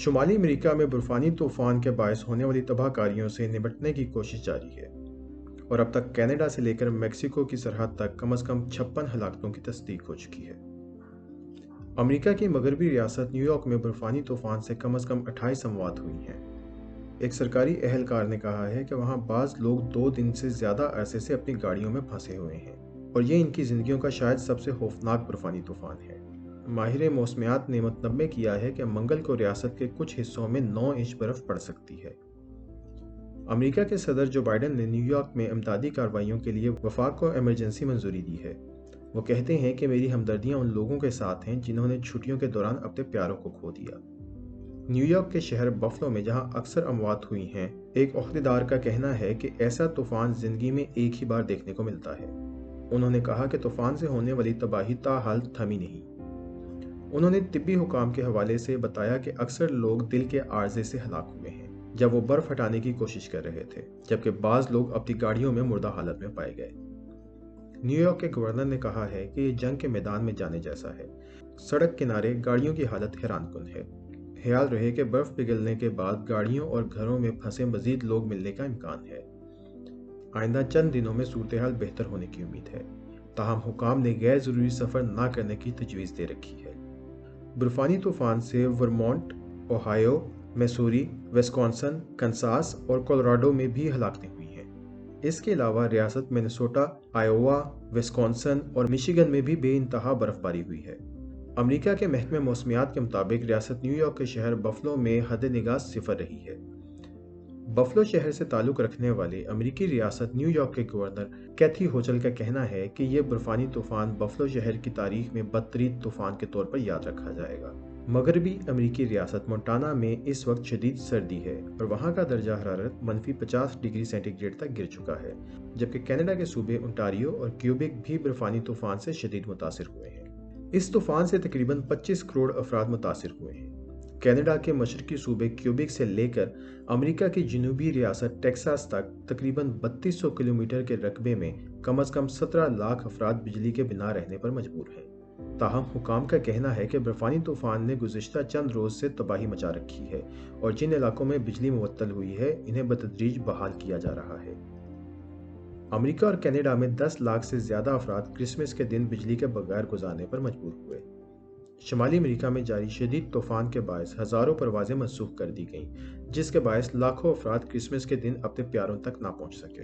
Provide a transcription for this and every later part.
شمالی امریکہ میں برفانی طوفان کے باعث ہونے والی تباہ کاریوں سے نمٹنے کی کوشش جاری ہے اور اب تک کینیڈا سے لے کر میکسیکو کی سرحد تک کم از کم 56 ہلاکتوں کی تصدیق ہو چکی ہے۔ امریکہ کی مغربی ریاست نیو یارک میں برفانی طوفان سے کم 28 اموات ہوئی ہیں۔ ایک سرکاری اہلکار نے کہا ہے کہ وہاں بعض لوگ 2 دن سے زیادہ عرصے سے اپنی گاڑیوں میں پھنسے ہوئے ہیں اور یہ ان کی زندگیوں کا شاید سب سے خوفناک برفانی طوفان ہے۔ ماہر موسمیات نے متنبع کیا ہے کہ منگل کو ریاست کے کچھ حصوں میں 9 انچ برف پڑ سکتی ہے۔ امریکہ کے صدر جو بائیڈن نے نیو یارک میں امدادی کارروائیوں کے لیے وفاق کو ایمرجنسی منظوری دی ہے۔ وہ کہتے ہیں کہ میری ہمدردیاں ان لوگوں کے ساتھ ہیں جنہوں نے چھٹیوں کے دوران اپنے پیاروں کو کھو دیا۔ نیو یارک کے شہر بفلو میں جہاں اکثر اموات ہوئی ہیں، ایک عہدیدار کا کہنا ہے کہ ایسا طوفان زندگی میں ایک ہی بار دیکھنے کو ملتا ہے۔ انہوں نے کہا کہ طوفان سے ہونے والی تباہی تاحال تھمی نہیں۔ انہوں نے طبی حکام کے حوالے سے بتایا کہ اکثر لوگ دل کے عارضے سے ہلاک ہوئے ہیں جب وہ برف ہٹانے کی کوشش کر رہے تھے، جبکہ بعض لوگ اپنی گاڑیوں میں مردہ حالت میں پائے گئے۔ نیو یارک کے گورنر نے کہا ہے کہ یہ جنگ کے میدان میں جانے جیسا ہے۔ سڑک کنارے گاڑیوں کی حالت حیران کن ہے۔ خیال رہے کہ برف پگھلنے کے بعد گاڑیوں اور گھروں میں پھنسے مزید لوگ ملنے کا امکان ہے۔ آئندہ چند دنوں میں صورتحال بہتر ہونے کی امید ہے، تاہم حکام نے غیر ضروری سفر نہ کرنے کی تجویز دے رکھی ہے۔ برفانی طوفان سے Vermont, Ohio, Missouri, Wisconsin, Kansas اور کولوراڈو میں بھی ہلاکتیں ہوئی ہیں۔ اس کے علاوہ ریاست منیسوٹا، آئیووا، وسکونسن اور مشیگن میں بھی بے انتہا برف باری ہوئی ہے۔ امریکہ کے محکمہ موسمیات کے مطابق ریاست نیو یارک کے شہر بفلو میں حد نگاہ 0 رہی ہے۔ بفلو شہر سے تعلق رکھنے والے امریکی ریاست نیو یارک کے گورنر کیتھی ہوچل کا کہنا ہے کہ یہ برفانی طوفان بفلو شہر کی تاریخ میں بدترین طوفان کے طور پر یاد رکھا جائے گا۔ مغربی امریکی ریاست مونٹانا میں اس وقت شدید سردی ہے اور وہاں کا درجہ حرارت -50 ڈگری سینٹی گریڈ تک گر چکا ہے، جبکہ کینیڈا کے صوبے انٹاریو اور کیوبیک بھی برفانی طوفان سے شدید متاثر ہوئے ہیں۔ اس طوفان سے تقریباً 25 کروڑ افراد متاثر ہوئے ہیں۔ کینیڈا کے مشرقی صوبے کیوبیک سے لے کر امریکہ کی جنوبی ریاست ٹیکساس تک تقریباً 3200 کلومیٹر کے رقبے میں کم از کم 17 لاکھ افراد بجلی کے بنا رہنے پر مجبور ہیں۔ تاہم حکام کا کہنا ہے کہ برفانی طوفان نے گزشتہ چند روز سے تباہی مچا رکھی ہے اور جن علاقوں میں بجلی معطل ہوئی ہے انہیں بتدریج بحال کیا جا رہا ہے۔ امریکہ اور کینیڈا میں 10 لاکھ سے زیادہ افراد کرسمس کے دن بجلی کے بغیر گزارنے پر مجبور ہوئے۔ شمالی امریکہ میں جاری شدید طوفان کے باعث ہزاروں پروازیں منسوخ کر دی گئیں، جس کے باعث لاکھوں افراد کرسمس کے دن اپنے پیاروں تک نہ پہنچ سکے۔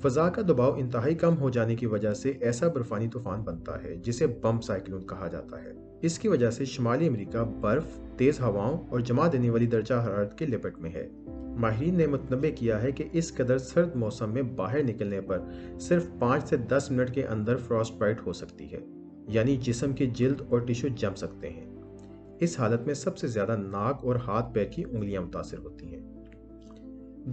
فضا کا دباؤ انتہائی کم ہو جانے کی وجہ سے ایسا برفانی طوفان بنتا ہے جسے بمپ سائیکلون کہا جاتا ہے۔ اس کی وجہ سے شمالی امریکہ برف، تیز ہواؤں اور جما دینے والی درجہ حرارت کی لپٹ میں ہے۔ ماہرین نے متنبع کیا ہے کہ اس قدر سرد موسم میں باہر نکلنے پر صرف 5 سے 10 منٹ کے اندر فراسٹ بائٹ ہو سکتی ہے، یعنی جسم کی جلد اور ٹشو جم سکتے ہیں۔ اس حالت میں سب سے زیادہ ناک اور ہاتھ پیر کی انگلیاں متاثر ہوتی ہیں۔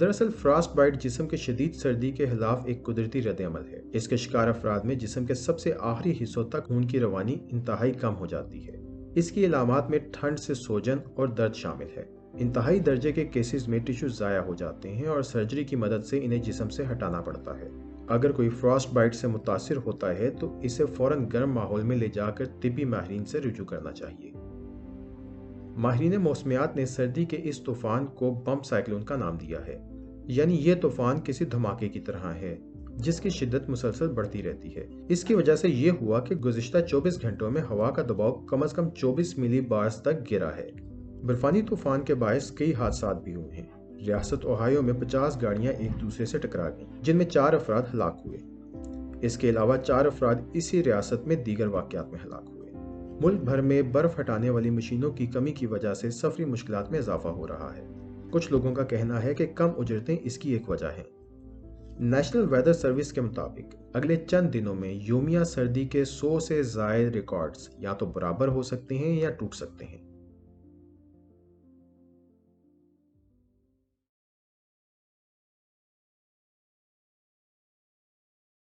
دراصل فراسٹ بائٹ جسم کے شدید سردی کے خلاف ایک قدرتی رد عمل ہے۔ اس کے شکار افراد میں جسم کے سب سے آخری حصوں تک خون کی روانی انتہائی کم ہو جاتی ہے۔ اس کی علامات میں ٹھنڈ سے سوجن اور درد شامل ہے۔ انتہائی درجے کے کیسز میں ٹشو ضائع ہو جاتے ہیں اور سرجری کی مدد سے انہیں جسم سے ہٹانا پڑتا ہے۔ اگر کوئی فراسٹ بائٹ سے متاثر ہوتا ہے تو اسے فوراً گرم ماحول میں لے جا کر طبی ماہرین سے رجوع کرنا چاہیے۔ ماہرین موسمیات نے سردی کے اس طوفان کو بمپ سائیکلون کا نام دیا ہے، یعنی یہ طوفان کسی دھماکے کی طرح ہے جس کی شدت مسلسل بڑھتی رہتی ہے۔ اس کی وجہ سے یہ ہوا کہ گزشتہ 24 گھنٹوں میں ہوا کا دباؤ کم از کم 24 ملی بارز تک گرا ہے۔ برفانی طوفان کے باعث کئی حادثات بھی ہوئے ہیں۔ ریاست اوہایو میں 50 گاڑیاں ایک دوسرے سے ٹکرا گئیں، جن میں 4 افراد ہلاک ہوئے۔ اس کے علاوہ 4 افراد اسی ریاست میں دیگر واقعات میں ہلاک ہوئے۔ ملک بھر میں برف ہٹانے والی مشینوں کی کمی کی وجہ سے سفری مشکلات میں اضافہ ہو رہا ہے۔ کچھ لوگوں کا کہنا ہے کہ کم اجرتیں اس کی ایک وجہ ہیں۔ نیشنل ویدر سروس کے مطابق اگلے چند دنوں میں یومیہ سردی کے 100 سے زائد ریکارڈز یا تو برابر ہو سکتے ہیں یا ٹوٹ سکتے ہیں۔